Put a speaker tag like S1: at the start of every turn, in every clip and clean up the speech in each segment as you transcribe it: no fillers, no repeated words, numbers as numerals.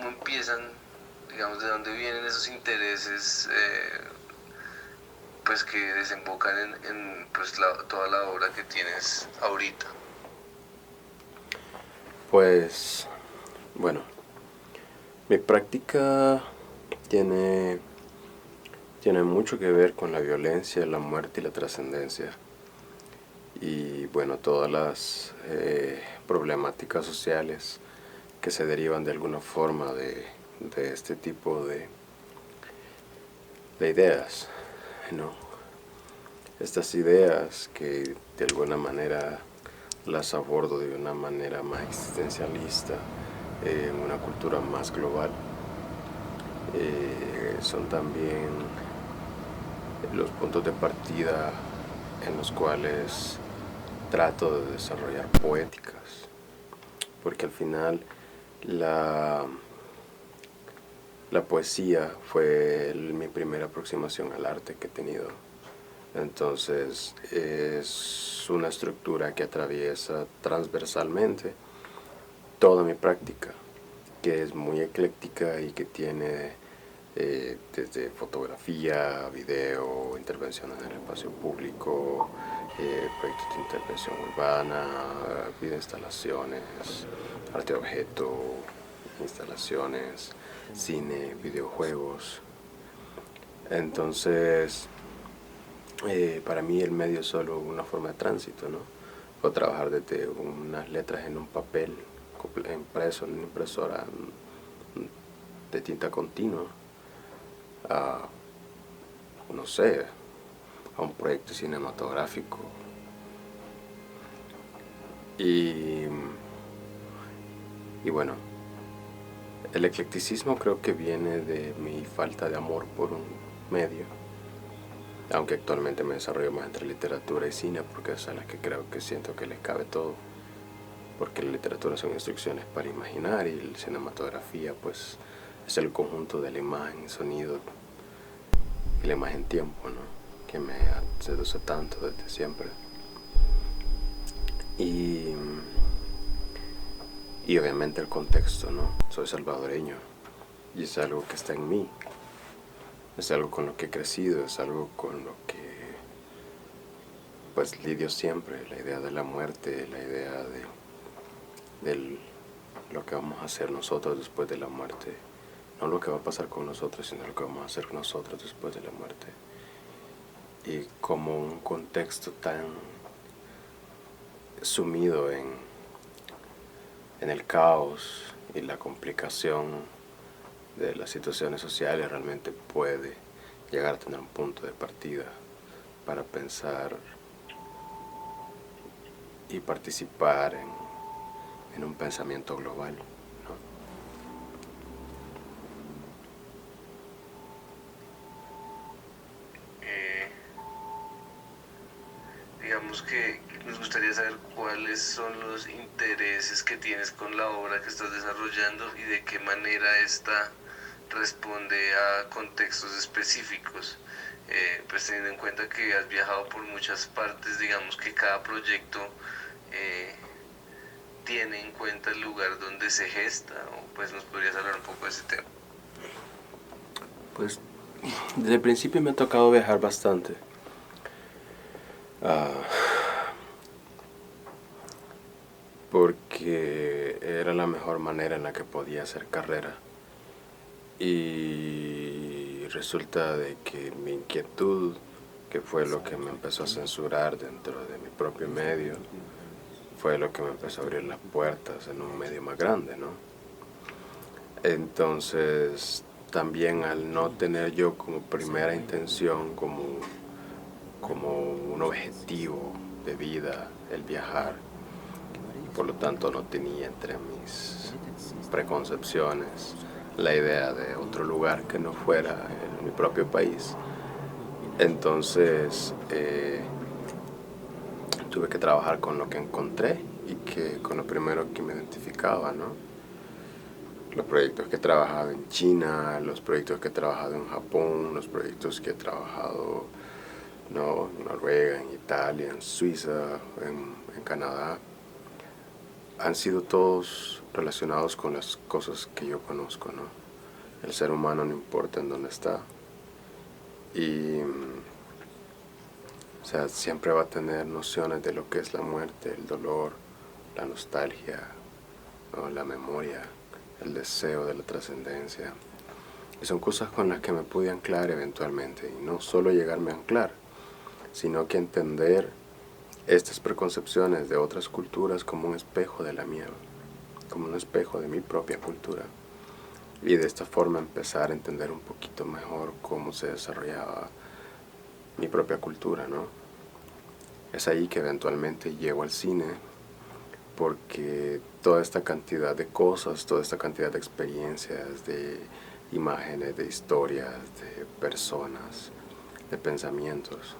S1: cómo empiezan, digamos, de dónde vienen esos intereses, pues que desembocan en pues toda la obra que tienes ahorita.
S2: Pues, bueno, mi práctica tiene, tiene mucho que ver con la violencia, la muerte y la trascendencia. Y bueno, todas las problemáticas sociales que se derivan de alguna forma de este tipo de ideas, ¿no? Estas ideas que de alguna manera las abordo de una manera más existencialista, en una cultura más global, son también los puntos de partida en los cuales trato de desarrollar poéticas, porque al final la, la poesía fue mi primera aproximación al arte que he tenido. Entonces es una estructura que atraviesa transversalmente toda mi práctica, que es muy ecléctica y que tiene desde fotografía, video, intervención en el espacio público, proyectos de intervención urbana, video instalaciones, arte de objeto, instalaciones, cine, videojuegos. Entonces, para mí el medio es solo una forma de tránsito, ¿no? Puedo trabajar desde unas letras en un papel impreso en una impresora de tinta continua a, no sé, a un proyecto cinematográfico. Y, y bueno, el eclecticismo creo que viene de mi falta de amor por un medio, aunque actualmente me desarrollo más entre literatura y cine porque es a las que creo que siento que les cabe todo, porque la literatura son instrucciones para imaginar y la cinematografía pues es el conjunto de la imagen, sonido y la imagen tiempo, ¿no? Que me seduce tanto desde siempre. Y, y obviamente el contexto, ¿no? Soy salvadoreño y es algo que está en mí, es algo con lo que he crecido, es algo con lo que pues lidio siempre, la idea de la muerte, la idea de lo que vamos a hacer nosotros después de la muerte, no lo que va a pasar con nosotros, sino lo que vamos a hacer nosotros después de la muerte. Y como un contexto tan sumido en el caos y la complicación de las situaciones sociales realmente puede llegar a tener un punto de partida para pensar y participar en un pensamiento global, ¿no?
S1: Eh, digamos que nos gustaría saber cuáles son los intereses que tienes con la obra que estás desarrollando y de qué manera esta responde a contextos específicos. Pues teniendo en cuenta que has viajado por muchas partes, digamos que cada proyecto eh, tiene en cuenta el lugar donde se gesta, o pues nos podrías hablar un poco de ese tema.
S2: Pues desde el principio me ha tocado viajar bastante. Uh, porque era la mejor manera en la que podía hacer carrera. Y resulta de que mi inquietud, que fue lo que me empezó a censurar dentro de mi propio medio, fue lo que me empezó a abrir las puertas en un medio más grande, ¿no? Entonces, también al no tener yo como primera intención, como un objetivo de vida el viajar, y por lo tanto no tenía entre mis preconcepciones la idea de otro lugar que no fuera en mi propio país. Entonces tuve que trabajar con lo que encontré y que con lo primero que me identificaba, ¿no? Los proyectos que he trabajado en China, los proyectos que he trabajado en Japón, los proyectos que he trabajado, ¿no?, en Noruega, en Italia, en Suiza, en Canadá. han sido todos relacionados con las cosas que yo conozco, ¿no? El ser humano no importa en dónde está. Y, o sea, siempre va a tener nociones de lo que es la muerte, el dolor, la nostalgia, ¿no? La memoria, el deseo de la trascendencia. Y son cosas con las que me pude anclar eventualmente. Y no solo llegarme a anclar, sino que entender estas preconcepciones de otras culturas como un espejo de la mía, como un espejo de mi propia cultura. Y de esta forma empezar a entender un poquito mejor cómo se desarrollaba mi propia cultura, ¿no? Es ahí que eventualmente llego al cine, porque toda esta cantidad de cosas, toda esta cantidad de experiencias, de imágenes, de historias, de personas, de pensamientos,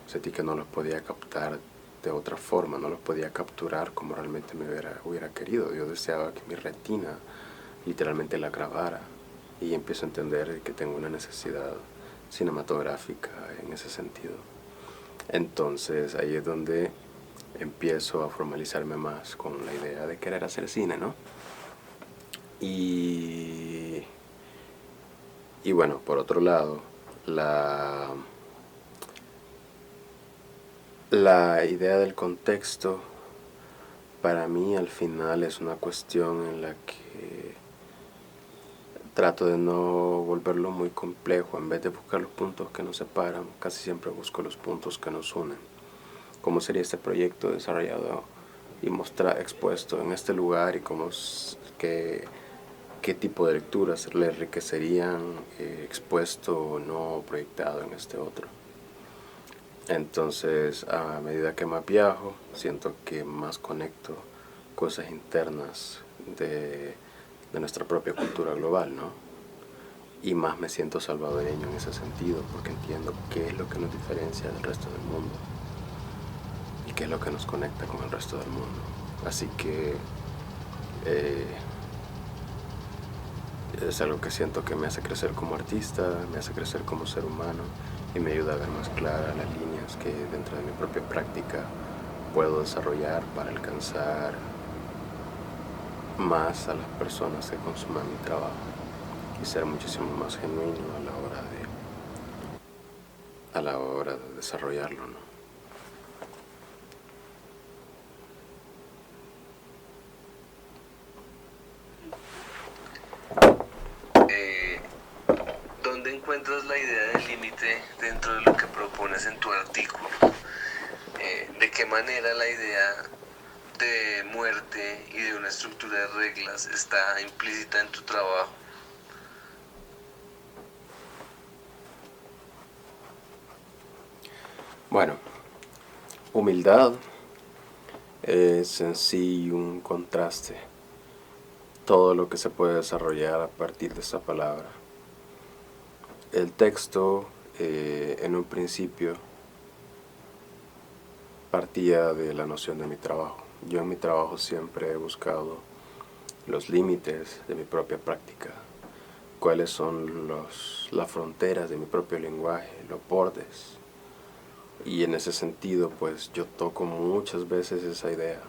S2: sentí que no los podía captar de otra forma, no los podía capturar como realmente me hubiera querido. Yo deseaba que mi retina literalmente la grabara, y empiezo a entender que tengo una necesidad cinematográfica en ese sentido. Entonces ahí es donde empiezo a formalizarme más con la idea de querer hacer cine, ¿no? Y bueno, por otro lado, la idea del contexto para mí al final es una cuestión en la que trato de no volverlo muy complejo. En vez de buscar los puntos que nos separan, casi siempre busco los puntos que nos unen. ¿Cómo sería este proyecto desarrollado y expuesto en este lugar, y qué tipo de lecturas le enriquecerían expuesto o no proyectado en este otro? Entonces, a medida que más viajo, siento que más conecto cosas internas de nuestra propia cultura global, ¿no? Y más me siento salvadoreño en ese sentido, porque entiendo qué es lo que nos diferencia del resto del mundo y qué es lo que nos conecta con el resto del mundo. Así que es algo que siento que me hace crecer como artista, me hace crecer como ser humano, y me ayuda a ver más claras las líneas que dentro de mi propia práctica puedo desarrollar para alcanzar más a las personas que consuman mi trabajo y ser muchísimo más genuino a la hora de desarrollarlo, ¿no?
S1: ¿Dónde encuentras la idea del límite dentro de lo que propones en tu artículo? ¿De qué manera la idea de muerte y de una estructura de reglas está implícita en tu trabajo?
S2: Bueno, humildad es en sí un contraste. Todo lo que se puede desarrollar a partir de esa palabra. El texto, en un principio, partía de la noción de mi trabajo. Yo en mi trabajo siempre he buscado los límites de mi propia práctica, cuáles son las fronteras de mi propio lenguaje, los bordes. Y en ese sentido, pues yo toco muchas veces esa idea,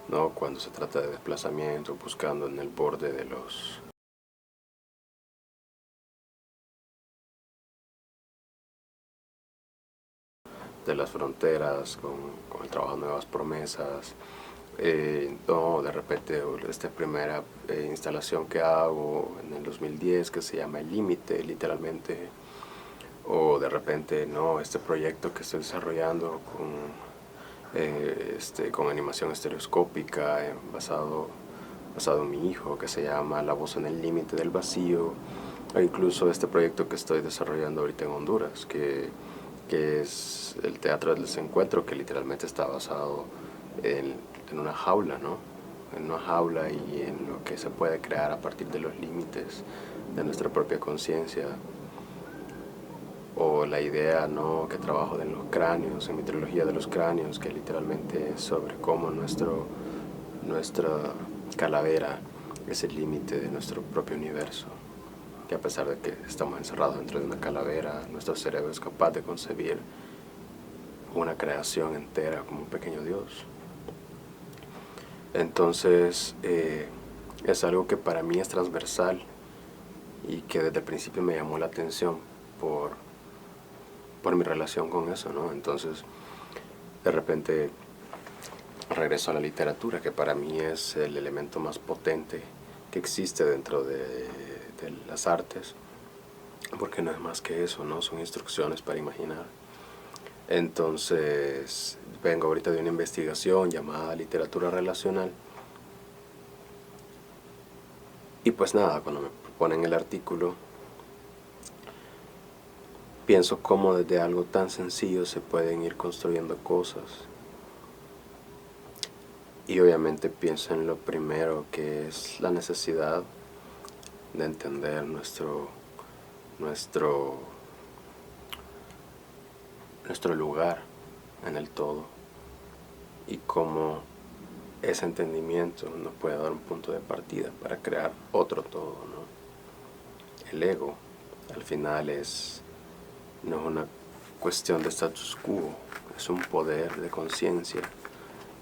S2: ¿no? Cuando se trata de desplazamiento, buscando en el borde de las fronteras, con el trabajo de Nuevas Promesas. No, de repente esta primera instalación que hago en el 2010 que se llama El Límite, literalmente, o de repente no, este proyecto que estoy desarrollando con animación estereoscópica, basado en mi hijo, que se llama La Voz en el Límite del Vacío, o incluso este proyecto que estoy desarrollando ahorita en Honduras, que es el Teatro del Desencuentro, que literalmente está basado en una jaula, ¿no? En una jaula y en lo que se puede crear a partir de los límites de nuestra propia conciencia. O la idea, ¿no?, que trabajo en los cráneos, en mi trilogía de los cráneos, que literalmente es sobre cómo nuestra calavera es el límite de nuestro propio universo, que a pesar de que estamos encerrados dentro de una calavera, nuestro cerebro es capaz de concebir una creación entera como un pequeño Dios. Entonces, es algo que para mí es transversal y que desde el principio me llamó la atención por mi relación con eso, ¿no? Entonces, de repente regreso a la literatura, que para mí es el elemento más potente que existe dentro de las artes, porque no es más que eso, ¿no? Son instrucciones para imaginar. Entonces, vengo ahorita de una investigación llamada literatura relacional. Y pues nada, cuando me proponen el artículo, pienso cómo desde algo tan sencillo se pueden ir construyendo cosas. Y obviamente pienso en lo primero, que es la necesidad de entender nuestro lugar en el todo y cómo ese entendimiento nos puede dar un punto de partida para crear otro todo, ¿no? El ego al final no es una cuestión de status quo, es un poder de conciencia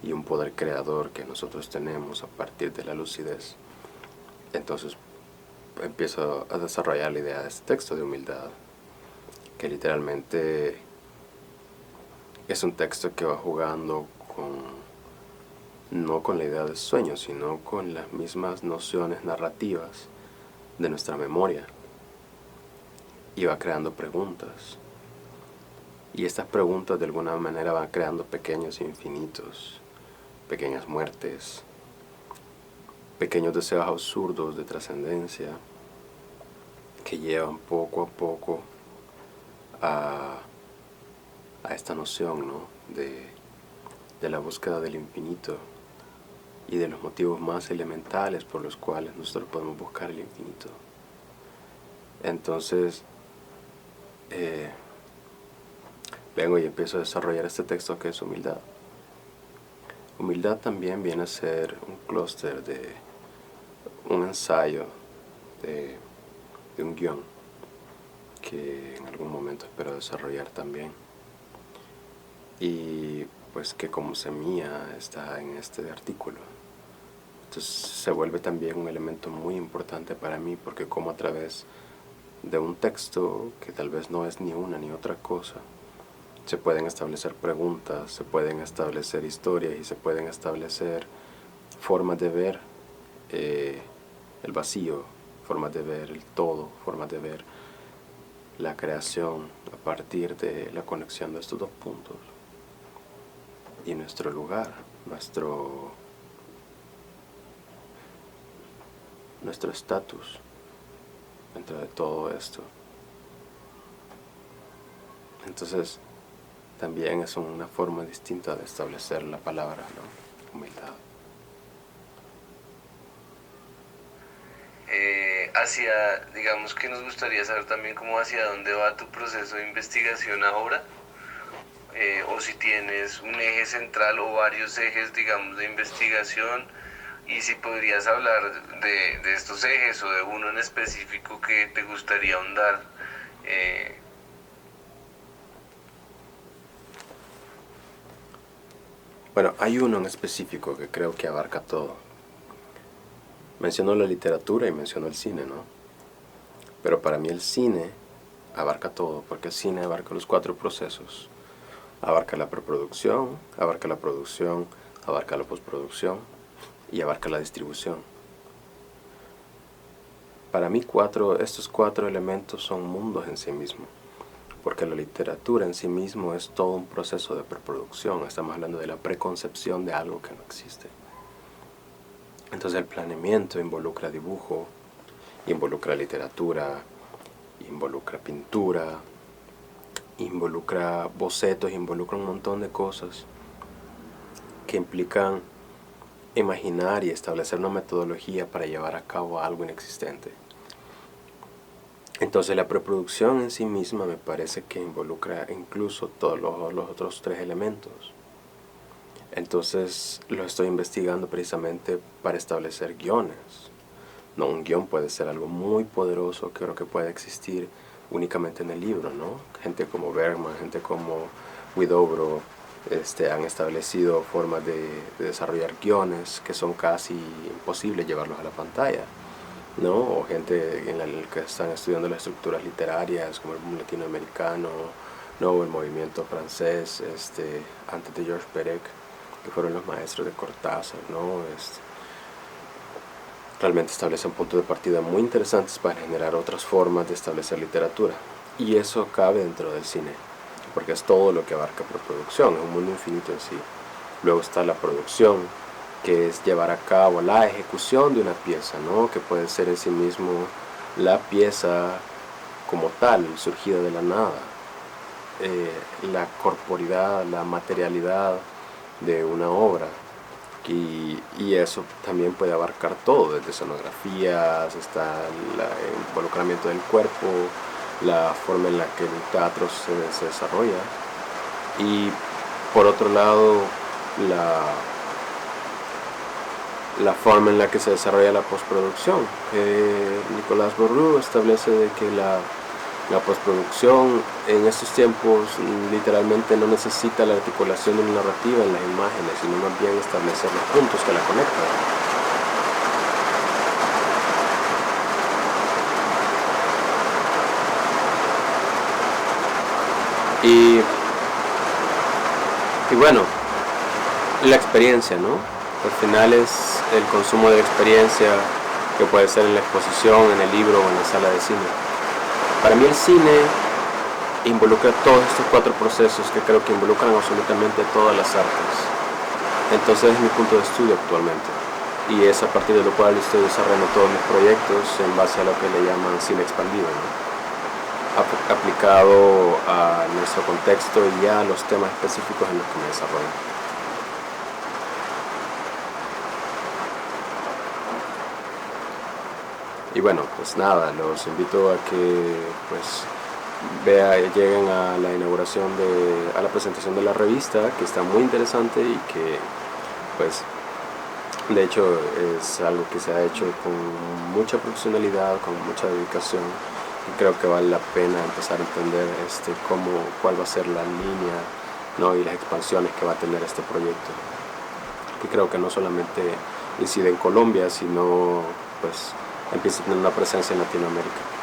S2: y un poder creador que nosotros tenemos a partir de la lucidez. Entonces empiezo a desarrollar la idea de este texto de humildad, que literalmente es un texto que va jugando no con la idea de sueño, sino con las mismas nociones narrativas de nuestra memoria, y va creando preguntas. Y estas preguntas de alguna manera van creando pequeños infinitos, pequeñas muertes, pequeños deseos absurdos de trascendencia que llevan poco a poco a esta noción, ¿no? de la búsqueda del infinito y de los motivos más elementales por los cuales nosotros podemos buscar el infinito. Entonces, vengo y empiezo a desarrollar este texto que es humildad. Humildad también viene a ser un clúster de un ensayo de un guión que en algún momento espero desarrollar también, y pues que como semilla está en este artículo. Entonces se vuelve también un elemento muy importante para mí, porque como a través de un texto que tal vez no es ni una ni otra cosa, se pueden establecer preguntas, se pueden establecer historias y se pueden establecer formas de ver el vacío, formas de ver el todo, formas de ver la creación a partir de la conexión de estos dos puntos y nuestro lugar, nuestro estatus dentro de todo esto. Entonces también es una forma distinta de establecer la palabra, ¿no? Humildad.
S1: Digamos que nos gustaría saber también cómo hacia dónde va tu proceso de investigación ahora, o si tienes un eje central o varios ejes, digamos, de investigación, y si podrías hablar de estos ejes o de uno en específico que te gustaría ahondar.
S2: Bueno, hay uno en específico que creo que abarca todo. Menciono la literatura y menciono el cine, ¿no? Pero para mí el cine abarca todo, porque el cine abarca los 4 procesos. Abarca la preproducción, abarca la producción, abarca la postproducción y abarca la distribución. Para mí estos 4 elementos son mundos en sí mismos, porque la literatura en sí mismo es todo un proceso de preproducción. Estamos hablando de la preconcepción de algo que no existe. Entonces el planeamiento involucra dibujo, involucra literatura, involucra pintura, involucra bocetos, involucra un montón de cosas que implican imaginar y establecer una metodología para llevar a cabo algo inexistente. Entonces la preproducción en sí misma me parece que involucra incluso todos los otros 3 elementos. Entonces lo estoy investigando precisamente para establecer guiones. No, un guión puede ser algo muy poderoso, que creo que puede existir únicamente en el libro, ¿no? Gente como Bergman, gente como Widobro, Han establecido formas de desarrollar guiones que son casi imposibles llevarlos a la pantalla, ¿no? O gente en la que están estudiando las estructuras literarias, como el boom latinoamericano, ¿no? O el movimiento francés, antes de Georges Perec, que fueron los maestros de Cortázar, ¿no? Realmente establecen puntos de partida muy interesantes para generar otras formas de establecer literatura. Y eso cabe dentro del cine, porque es todo lo que abarca preproducción, es un mundo infinito en sí. Luego está la producción, que es llevar a cabo la ejecución de una pieza, ¿no? Que puede ser en sí mismo la pieza como tal, surgida de la nada. La corporidad, la materialidad de una obra. Y eso también puede abarcar todo, desde escenografías, está el involucramiento del cuerpo, la forma en la que el teatro se desarrolla. Y por otro lado, la forma en la que se desarrolla la postproducción. Nicolas Bourdieu establece de que la postproducción en estos tiempos literalmente no necesita la articulación de una narrativa en las imágenes, sino más bien establecer los puntos que la conectan. Y bueno, la experiencia, ¿no? Al final es el consumo de experiencia que puede ser en la exposición, en el libro o en la sala de cine. Para mí el cine involucra todos estos 4 procesos que creo que involucran absolutamente todas las artes. Entonces es mi punto de estudio actualmente. Y es a partir de lo cual estoy desarrollando todos mis proyectos en base a lo que le llaman cine expandido, ¿no? Aplicado a nuestro contexto y a los temas específicos en los que me desarrollo. Y bueno, pues nada, los invito a que pues lleguen a la inauguración a la presentación de la revista, que está muy interesante y que pues de hecho es algo que se ha hecho con mucha profesionalidad, con mucha dedicación, y creo que vale la pena empezar a entender cuál va a ser la línea, ¿no? Y las expansiones que va a tener este proyecto, que creo que no solamente incide en Colombia, sino pues empieza a tener una presencia en Latinoamérica.